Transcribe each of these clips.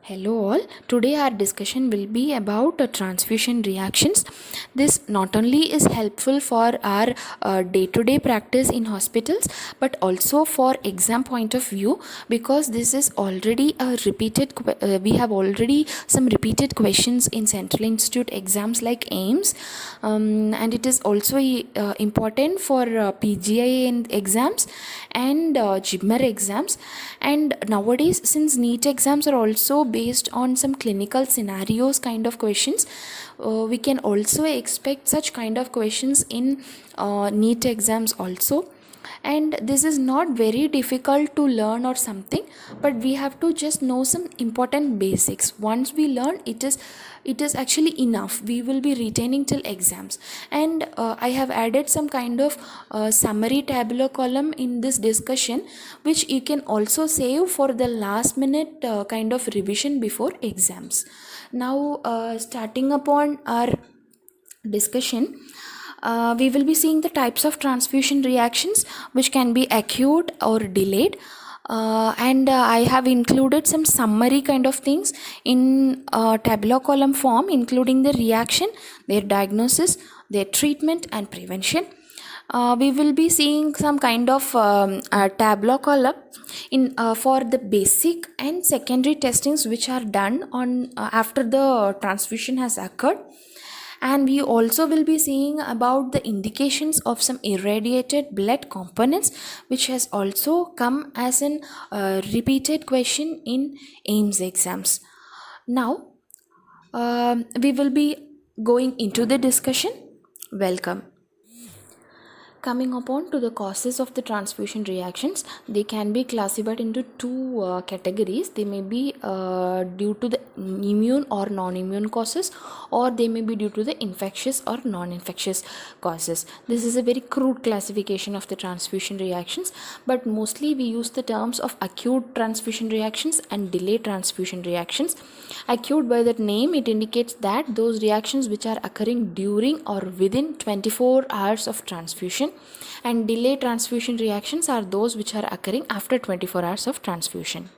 Hello all. Today our discussion will be about transfusion reactions. This not only is helpful for our day-to-day practice in hospitals but also for exam point of view, because this is already a we have already some repeated questions in Central Institute exams like AIIMS, and it is also important for PGI exams and GMR exams. And nowadays, since NEET exams are also based on some clinical scenarios kind of questions, we can also expect such kind of questions in NEET exams also. And this is not very difficult to learn or something, but we have to just know some important basics. Once we learn, it is actually enough. We will be retaining till exams. And I have added some kind of summary tabular column in this discussion, which you can also save for the last minute kind of revision before exams. Now, starting upon our discussion, we will be seeing the types of transfusion reactions which can be acute or delayed. And I have included some summary kind of things in tabular column form, including the reaction, their diagnosis, their treatment and prevention. We will be seeing some kind of tabular column in for the basic and secondary testings which are done on after the transfusion has occurred. And we also will be seeing about the indications of some irradiated blood components, which has also come as an repeated question in AIIMS exams. Now, we will be going into the discussion. Welcome. Coming upon to the causes of the transfusion reactions, they can be classified into two categories. They may be due to the immune or non-immune causes, or they may be due to the infectious or non-infectious causes. This is a very crude classification of the transfusion reactions, but mostly we use the terms of acute transfusion reactions and delayed transfusion reactions. Acute, by that name, it indicates that those reactions which are occurring during or within 24 hours of transfusion, and delayed transfusion reactions are those which are occurring after 24 hours of transfusion.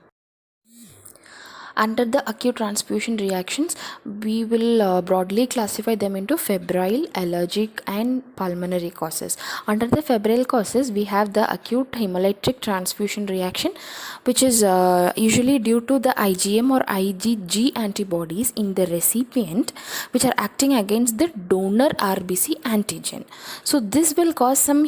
Under the acute transfusion reactions, we will broadly classify them into febrile, allergic and pulmonary causes. Under the febrile causes, we have the acute hemolytic transfusion reaction, which is usually due to the IgM or IgG antibodies in the recipient, which are acting against the donor RBC antigen. So this will cause some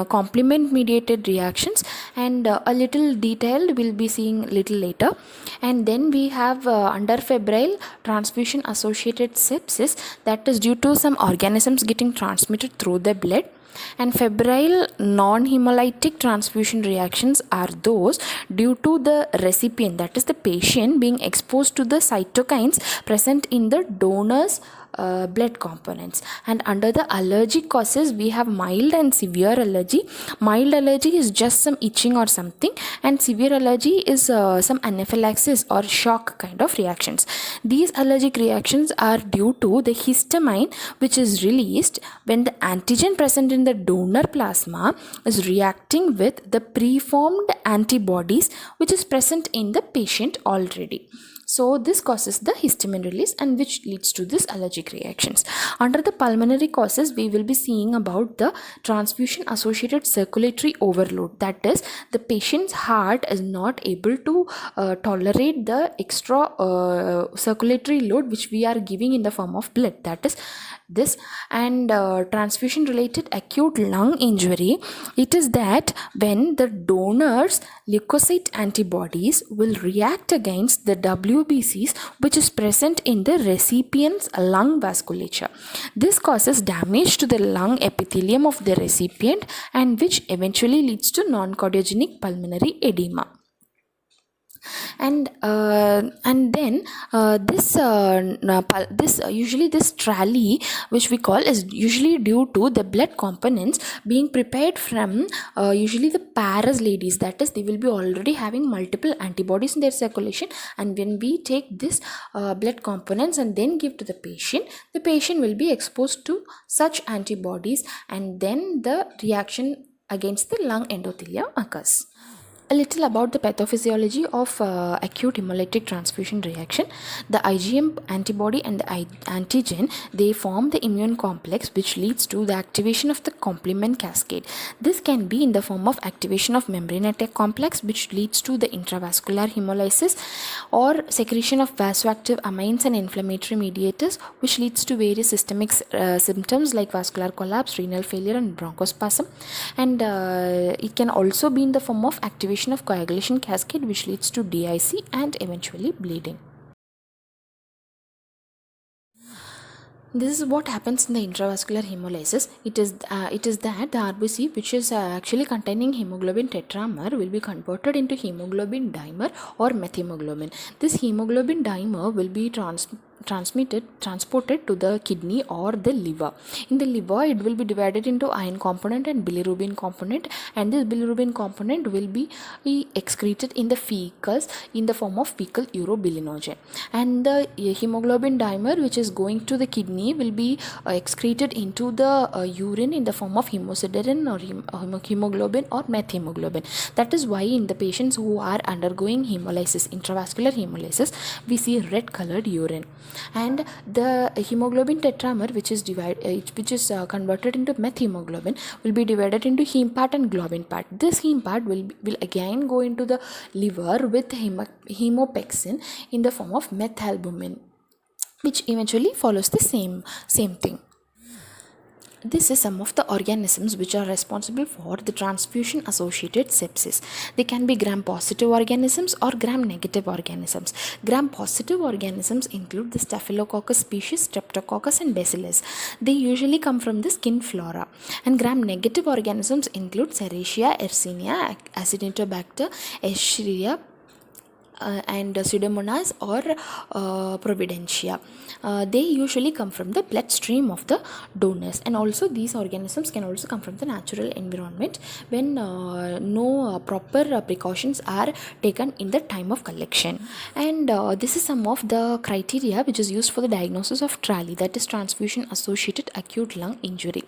complement mediated reactions, and a little detailed we'll be seeing little later. And then we have under febrile transfusion associated sepsis, that is due to some organisms getting transmitted through the blood. And febrile non-hemolytic transfusion reactions are those due to the recipient, that is the patient, being exposed to the cytokines present in the donor's blood components. And under the allergic causes, we have mild and severe allergy. Mild allergy is just some itching or something, and severe allergy is some anaphylaxis or shock kind of reactions. These allergic reactions are due to the histamine which is released when the antigen present in the donor plasma is reacting with the preformed antibodies which is present in the patient already. So this causes the histamine release, and which leads to this allergic reactions. Under the pulmonary causes, we will be seeing about the transfusion associated circulatory overload. That is, the patient's heart is not able to tolerate the extra circulatory load which we are giving in the form of blood. That is this. And transfusion related acute lung injury, it is that when the donor's leukocyte antibodies will react against the WBCs which is present in the recipient's lung vasculature. This causes damage to the lung epithelium of the recipient, and which eventually leads to non-cardiogenic pulmonary edema. And then usually this trolley, which we call, is usually due to the blood components being prepared from usually the Paris ladies. That is, they will be already having multiple antibodies in their circulation, and when we take this blood components and then give to the patient will be exposed to such antibodies, and then the reaction against the lung endothelium occurs. A little about the pathophysiology of acute hemolytic transfusion reaction. The IgM antibody and the antigen, they form the immune complex which leads to the activation of the complement cascade. This can be in the form of activation of membrane attack complex which leads to the intravascular hemolysis, or secretion of vasoactive amines and inflammatory mediators which leads to various systemic symptoms like vascular collapse, renal failure and bronchospasm. And it can also be in the form of activation of coagulation cascade which leads to DIC and eventually bleeding. This is what happens in the intravascular hemolysis. It is that the RBC, which is actually containing hemoglobin tetramer, will be converted into hemoglobin dimer or methemoglobin. This hemoglobin dimer will be transported to the kidney or the liver. In the liver, it will be divided into iron component and bilirubin component, and this bilirubin component will be excreted in the fecals in the form of fecal urobilinogen. And the hemoglobin dimer, which is going to the kidney, will be excreted into the urine in the form of hemosiderin or hemoglobin or methemoglobin. That is why in the patients who are undergoing hemolysis, intravascular hemolysis, we see red colored urine. And the hemoglobin tetramer, which is converted into methemoglobin, will be divided into heme part and globin part. This heme part will again go into the liver with hemopexin in the form of methalbumin, which eventually follows the same thing. This is some of the organisms which are responsible for the transfusion associated sepsis. They can be gram-positive organisms or gram-negative organisms. Gram-positive organisms include the Staphylococcus species, Streptococcus and Bacillus. They usually come from the skin flora. And gram-negative organisms include Serratia, Yersinia, Acinetobacter, Escherichia, and Pseudomonas or Providentia. They usually come from the bloodstream of the donors, and also these organisms can also come from the natural environment when no proper precautions are taken in the time of collection. And this is some of the criteria which is used for the diagnosis of TRALI, that is transfusion associated acute lung injury.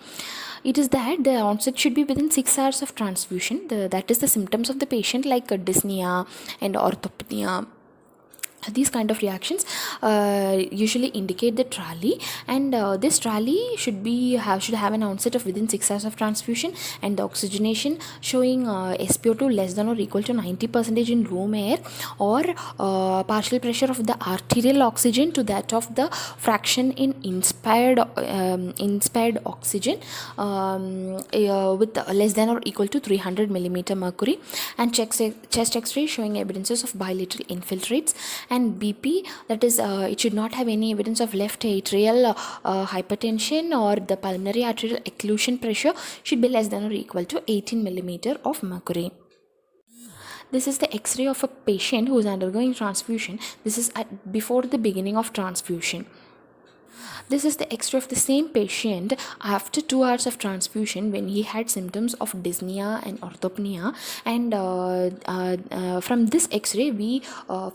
It is that the onset should be within 6 hours of transfusion. That is the symptoms of the patient like dyspnea and orthopnea. These kind of reactions usually indicate the TRALI, and this TRALI should have an onset of within 6 hours of transfusion, and the oxygenation showing SpO2 less than or equal to 90% in room air, or partial pressure of the arterial oxygen to that of the fraction in inspired oxygen with less than or equal to 300 millimeter mercury, and chest X-ray showing evidences of bilateral infiltrates. And BP, that is it should not have any evidence of left atrial hypertension, or the pulmonary arterial occlusion pressure should be less than or equal to 18 millimeter of mercury. This is the X-ray of a patient who is undergoing transfusion. This is before the beginning of transfusion. This is the X-ray of the same patient after 2 hours of transfusion when he had symptoms of dyspnea and orthopnea, and from this X-ray we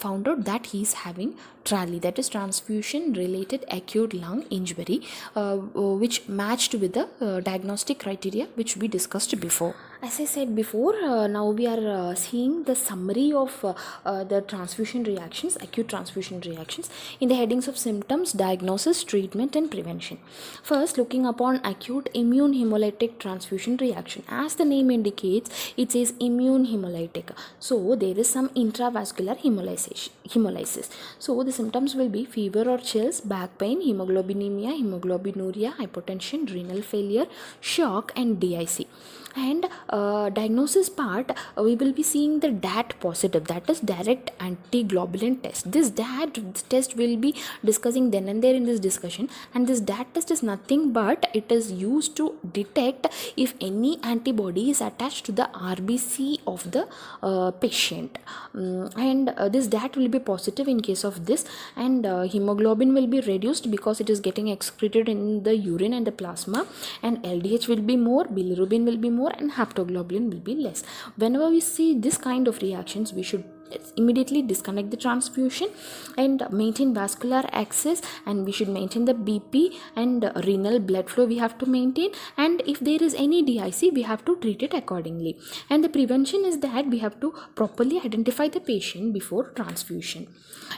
found out that he is having TRALI, that is transfusion related acute lung injury, which matched with the diagnostic criteria which we discussed before. As I said before, now we are seeing the summary of the transfusion reactions, acute transfusion reactions, in the headings of symptoms, diagnosis, treatment and prevention. First, looking upon acute immune hemolytic transfusion reaction. As the name indicates, it says immune hemolytic. So there is some intravascular hemolysis. So the symptoms will be fever or chills, back pain, hemoglobinemia, hemoglobinuria, hypotension, renal failure, shock and DIC. And diagnosis part, we will be seeing the DAT positive, that is direct antiglobulin test. This DAT test will be discussing then and there in this discussion, and this DAT test is nothing but it is used to detect if any antibody is attached to the RBC of the patient, and this DAT will be positive in case of this, and hemoglobin will be reduced because it is getting excreted in the urine and the plasma, and LDH will be more, bilirubin will be more, and haptoglobin will be less. Whenever we see this kind of reactions, we should immediately disconnect the transfusion and maintain vascular access, and we should maintain the BP and renal blood flow we have to maintain, and if there is any DIC we have to treat it accordingly. And the prevention is that we have to properly identify the patient before transfusion.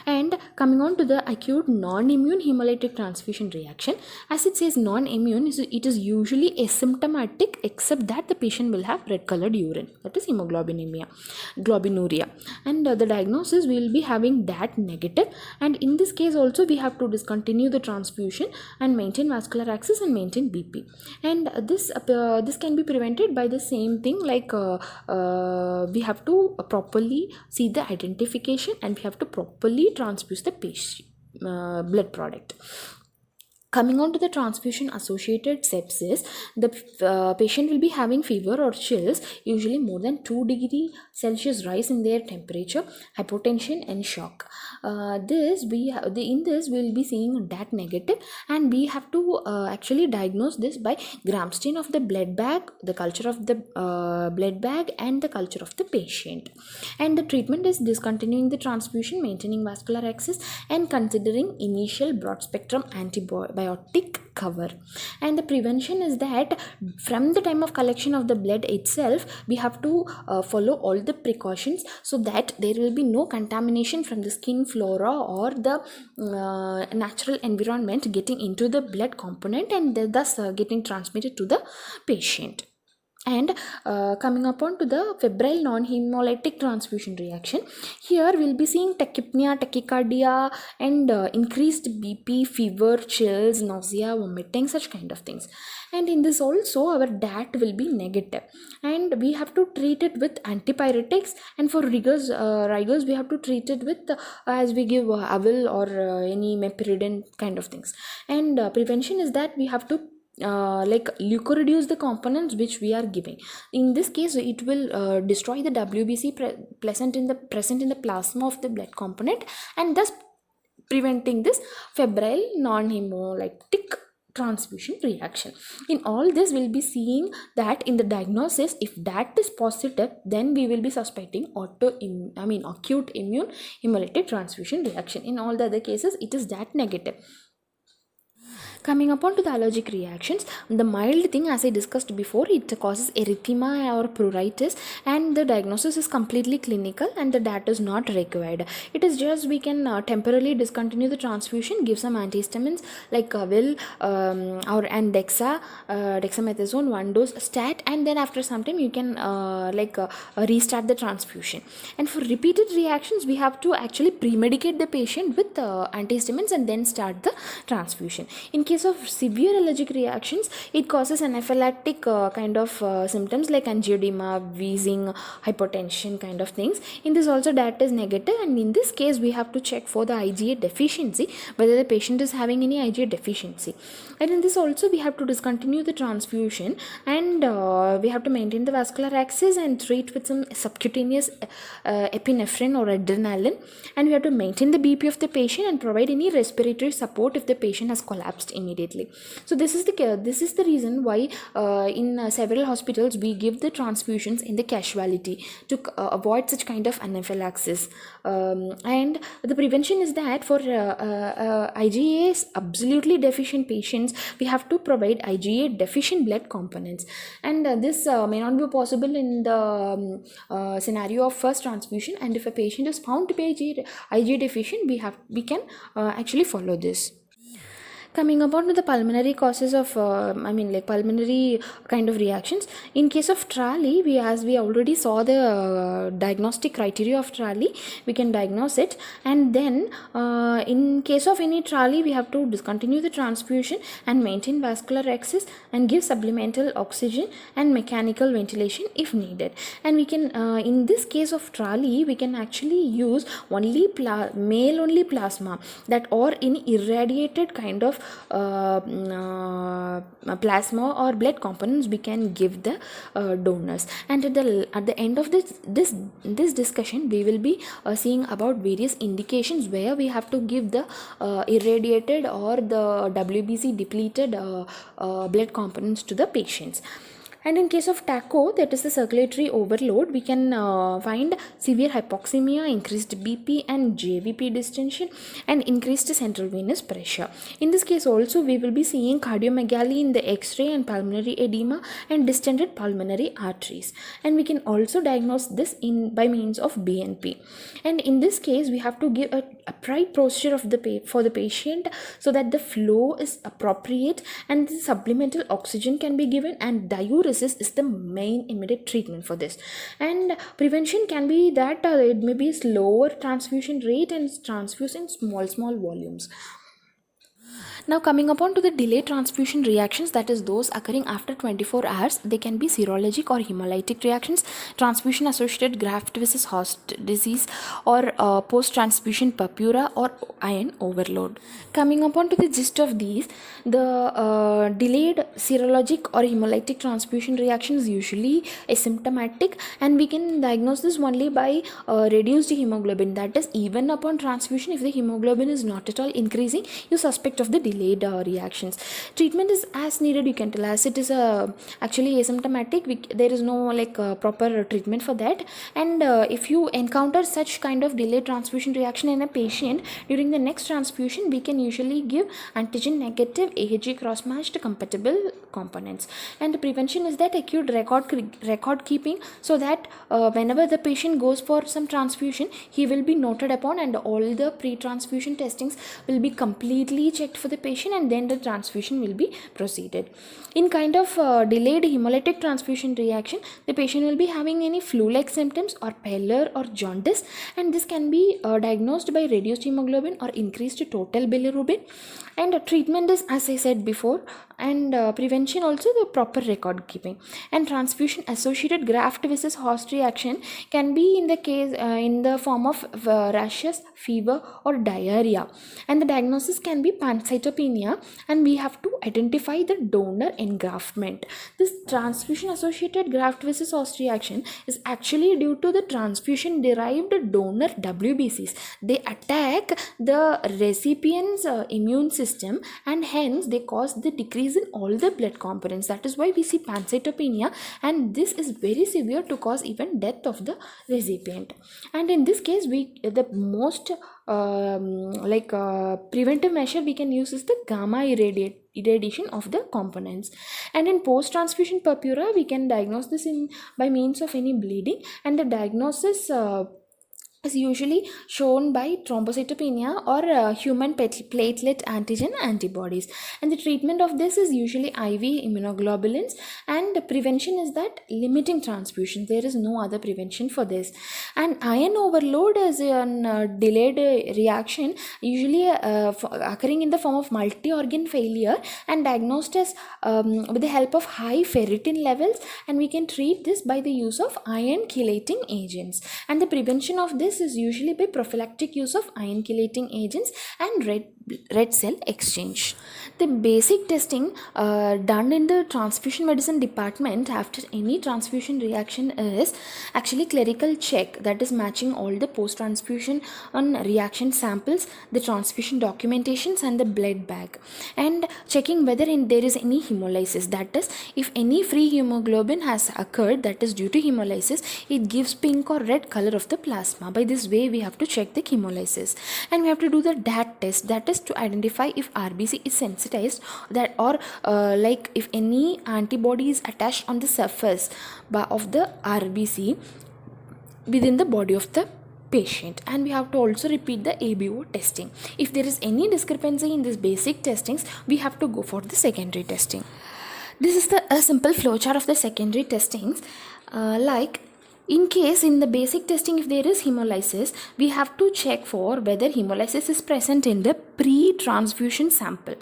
And coming on to the acute non-immune hemolytic transfusion reaction, as it says non-immune, it is usually asymptomatic except that the patient will have red colored urine, that is hemoglobinuria, and the diagnosis we will be having that negative, and in this case also we have to discontinue the transfusion and maintain vascular access and maintain BP. And this can be prevented by the same thing, like we have to properly see the identification and we have to properly transfuse the patient blood product. Coming on to the transfusion associated sepsis, the patient will be having fever or chills, usually more than 2 degrees Celsius rise in their temperature, hypotension and shock. In this we will be seeing that negative, and we have to actually diagnose this by gram stain of the blood bag, the culture of the blood bag and the culture of the patient. And the treatment is discontinuing the transfusion, maintaining vascular access and considering initial broad spectrum antibiotic cover. And the prevention is that from the time of collection of the blood itself we have to follow all the precautions so that there will be no contamination from the skin flora or the natural environment getting into the blood component and thus getting transmitted to the patient. And coming upon to the febrile non-hemolytic transfusion reaction, here we'll be seeing tachypnea, tachycardia and increased BP, fever, chills, nausea, vomiting, such kind of things. And in this also our DAT will be negative, and we have to treat it with antipyretics, and for rigors we have to treat it with as we give Avil or any meperidine kind of things. And prevention is that we have to leukoreduce the components which we are giving. In this case it will destroy the WBC present in the plasma of the blood component, and thus preventing this febrile non-hemolytic transfusion reaction. In all this we'll be seeing that in the diagnosis, if that is positive, then we will be suspecting acute immune hemolytic transfusion reaction. In all the other cases it is that negative. Coming upon to the allergic reactions, the mild thing, as I discussed before, it causes erythema or pruritus, and the diagnosis is completely clinical and the DAT is not required. It is just we can temporarily discontinue the transfusion, give some antihistamines like Avil and dexamethasone 1 dose stat, and then after some time you can restart the transfusion. And for repeated reactions we have to actually pre-medicate the patient with antihistamines and then start the transfusion. In case of severe allergic reactions, it causes anaphylactic kind of symptoms like angioedema, wheezing, hypotension kind of things. In this also DAT is negative, and in this case we have to check for the IgA deficiency, whether the patient is having any IgA deficiency. And in this also we have to discontinue the transfusion, and we have to maintain the vascular access and treat with some subcutaneous epinephrine or adrenaline, and we have to maintain the BP of the patient and provide any respiratory support if the patient has collapsed immediately. So this is the reason why in several hospitals we give the transfusions in the casualty to avoid such kind of anaphylaxis. And the prevention is that for IgA absolutely deficient patients we have to provide IgA deficient blood components, and this may not be possible in the scenario of first transfusion, and if a patient is found to be IgA deficient, we can actually follow this. Coming upon to the pulmonary causes of pulmonary kind of reactions. In case of TRALI, as we already saw the diagnostic criteria of TRALI, we can diagnose it, and then in case of any TRALI we have to discontinue the transfusion and maintain vascular access and give supplemental oxygen and mechanical ventilation if needed. And we can in this case of TRALI we can actually use only male only plasma, that or any irradiated kind of plasma or blood components we can give the donors. And at the end of this discussion we will be seeing about various indications where we have to give the irradiated or the WBC depleted blood components to the patients. And in case of TACO, that is the circulatory overload, we can find severe hypoxemia, increased BP and JVP distension, and increased central venous pressure. In this case also, we will be seeing cardiomegaly in the X-ray and pulmonary edema and distended pulmonary arteries. And we can also diagnose this by means of BNP. And in this case, we have to give a upright posture of for the patient so that the flow is appropriate and the supplemental oxygen can be given, and diuresis is the main immediate treatment for this. And prevention can be that it may be slower transfusion rate and transfuse in small volumes. Now coming upon to the delayed transfusion reactions, that is those occurring after 24 hours, they can be serologic or hemolytic reactions, transfusion associated graft versus host disease, or post-transfusion purpura or iron overload. Coming upon to the gist of these, the delayed serologic or hemolytic transfusion reaction is usually asymptomatic, and we can diagnose this only by reduced hemoglobin. That is, even upon transfusion, if the hemoglobin is not at all increasing, you suspect of the delayed reactions. Treatment is as needed, you can tell, as it is actually asymptomatic. There is no proper treatment for that. And if you encounter such kind of delayed transfusion reaction in a patient during the next transfusion, we can usually give antigen negative AHG cross matched compatible components. And the prevention is that acute record keeping, so that whenever the patient goes for some transfusion, he will be noted upon, and all the pre-transfusion testings will be completely checked for the patient, and then the transfusion will be proceeded. In kind of delayed hemolytic transfusion reaction, the patient will be having any flu-like symptoms or pallor or jaundice, and this can be diagnosed by reduced hemoglobin or increased total bilirubin. And treatment is, as I said before, and prevention also the proper record keeping. And transfusion associated graft versus host reaction can be in the case in the form of rashes, fever or diarrhea, and the diagnosis can be pancytopenia, and we have to identify the donor engraftment. This transfusion associated graft versus host reaction is actually due to the transfusion derived donor WBCs. They attack the recipient's immune system, and hence they cause the decrease in all the blood components. That is why we see pancytopenia, and this is very severe to cause even death of the recipient. And in this case, the most preventive measure we can use is the gamma irradiation of the components. And in post-transfusion purpura, we can diagnose this by means of any bleeding, and the diagnosis is usually shown by thrombocytopenia or human platelet antigen antibodies. And the treatment of this is usually IV immunoglobulins, and the prevention is that limiting transfusion. There is no other prevention for this. And iron overload is a delayed reaction, usually occurring in the form of multi-organ failure, and diagnosed as with the help of high ferritin levels, and we can treat this by the use of iron chelating agents. And the prevention of this is usually by prophylactic use of iron chelating agents and red cell exchange. The basic testing done in the transfusion medicine department after any transfusion reaction is actually clerical check, that is matching all the post transfusion on reaction samples, the transfusion documentations and the blood bag, and checking whether there is any hemolysis. That is, if any free hemoglobin has occurred, that is due to hemolysis, it gives pink or red color of the plasma. By this way we have to check the hemolysis. And we have to do the DAT test, that is to identify if RBC is sensitized, that or if any antibody is attached on the surface of the RBC within the body of the patient. And we have to also repeat the ABO testing. If there is any discrepancy in these basic testings, we have to go for the secondary testing. This is a simple flowchart of the secondary testings. In case in the basic testing, if there is hemolysis, we have to check for whether hemolysis is present in the pre-transfusion sample.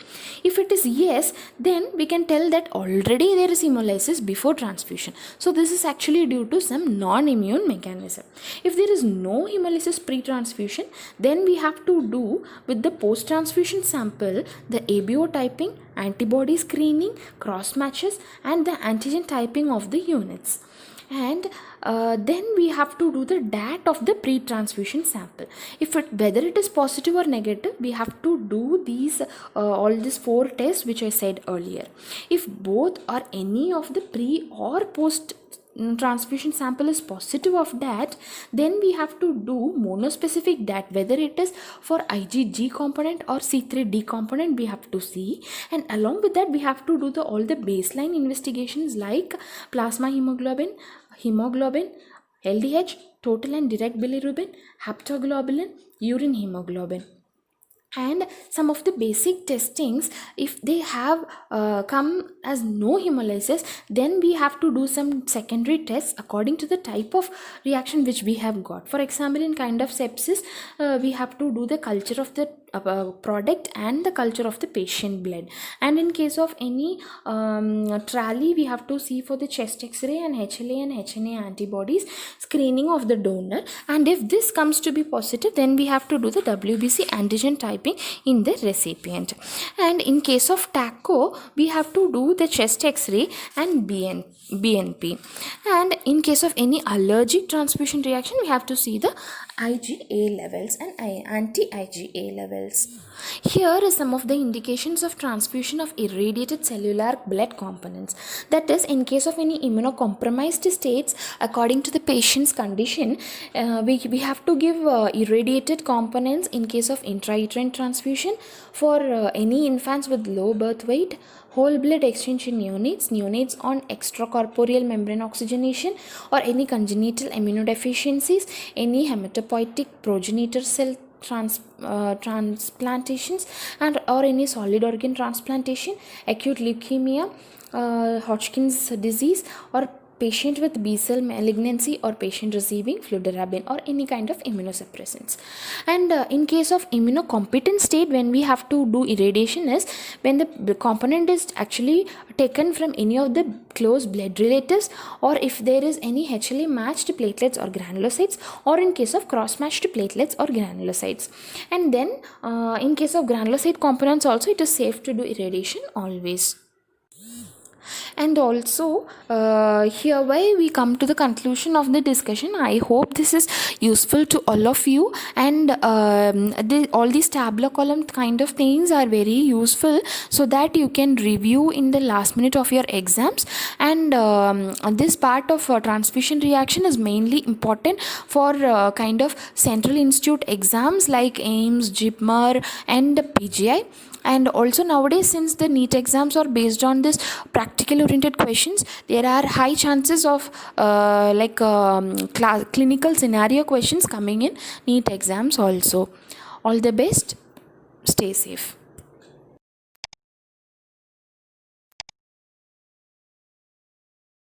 If it is yes, then we can tell that already there is hemolysis before transfusion. So this is actually due to some non-immune mechanism. If there is no hemolysis pre-transfusion, then we have to do with the post-transfusion sample the ABO typing, antibody screening, cross matches and the antigen typing of the units. And then we have to do the DAT of the pre-transfusion sample. If whether it is positive or negative, we have to do these all these 4 tests which I said earlier. If both or any of the pre or post transfusion sample is positive of that, then we have to do monospecific DAT, whether it is for IgG component or C3d component we have to see. And along with that, we have to do all the baseline investigations like plasma hemoglobin, LDH, total and direct bilirubin, haptoglobulin, urine hemoglobin. And some of the basic testings, if they have come as no hemolysis, then we have to do some secondary tests according to the type of reaction which we have got. For example, in kind of sepsis, we have to do the culture of the product and the culture of the patient blood. And in case of any TRALI, we have to see for the chest x-ray and HLA and HNA antibodies, screening of the donor. And if this comes to be positive, then we have to do the WBC antigen typing in the recipient. And in case of TACO, we have to do the chest x-ray and BNP. And in case of any allergic transfusion reaction, we have to see the IgA levels and anti-IgA levels. Here are some of the indications of transfusion of irradiated cellular blood components. That is, in case of any immunocompromised states, according to the patient's condition, we have to give irradiated components in case of intrauterine transfusion for any infants with low birth weight, whole blood exchange in neonates on extracorporeal membrane oxygenation, or any congenital immunodeficiencies, any hematopoietic progenitor cell transplantations, and or any solid organ transplantation, acute leukemia, Hodgkin's disease, or patient with B-cell malignancy, or patient receiving fludarabine or any kind of immunosuppressants. And in case of immunocompetent state, when we have to do irradiation is when the component is actually taken from any of the close blood relatives, or if there is any HLA matched platelets or granulocytes, or in case of cross matched platelets or granulocytes. And then in case of granulocyte components also, it is safe to do irradiation always. And also hereby we come to the conclusion of the discussion. I hope this is useful to all of you, and all these tabular column kind of things are very useful, so that you can review in the last minute of your exams. And this part of transfusion reaction is mainly important for kind of central institute exams like AIIMS, JIPMER and PGI. And also nowadays, since the NEET exams are based on this practical oriented questions, there are high chances of clinical scenario questions coming in NEET exams also. All the best. Stay safe.